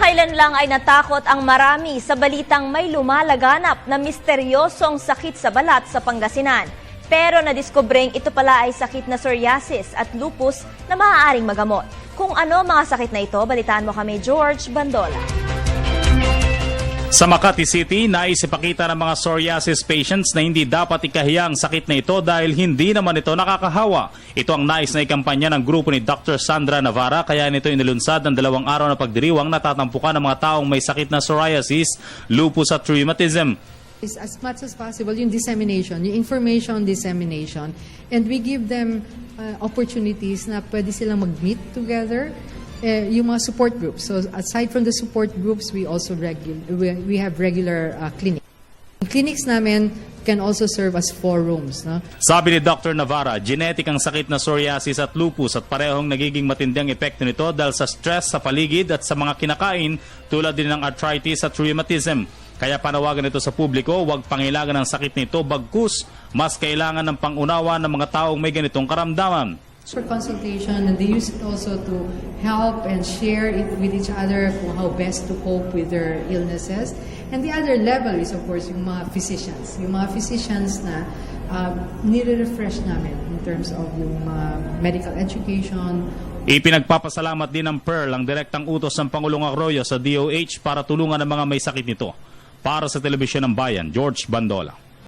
Kamakailan lang ay natakot ang marami sa balitang may lumalaganap na misteryosong sakit sa balat sa Pangasinan. Pero nadiskubreng ito pala ay sakit na psoriasis at lupus na maaaring magamot. Kung ano mga sakit na ito, balitaan mo kami George Bandola. Sa Makati City, nais ipakita ng mga psoriasis patients na hindi dapat ikahiya ang sakit na ito dahil hindi naman ito nakakahawa. Ito ang nais na ikampanya ng grupo ni Dr. Sandra Navarra, kaya nito inilunsad ng 2 araw na pagdiriwang natatampukan ng mga taong may sakit na psoriasis, lupus at rheumatism. Is as much as possible yung dissemination, yung information dissemination, and we give them opportunities na pwede silang mag-meet together. Yung mga support groups. So aside from the support groups, we also we have regular clinics. Clinics namin can also serve as forums. No? Sabi ni Dr. Navarra, genetic ang sakit na psoriasis at lupus at parehong nagiging matinding epekto nito dahil sa stress sa paligid at sa mga kinakain tulad din ng arthritis at rheumatism. Kaya panawagan ito sa publiko, huwag pangilangan ng sakit nito bagkus mas kailangan ng pangunawa ng mga taong may ganitong karamdaman. For consultation, and they use it also to help and share it with each other kung how best to cope with their illnesses. And the other level is of course yung mga physicians. Yung mga physicians na nire-refresh namin in terms of yung medical education. Ipinagpapasalamat din ng Pearl ang direktang utos ng Pangulong Arroyo sa DOH para tulungan ang mga may sakit nito. Para sa Telebisyon ng Bayan, George Bandola.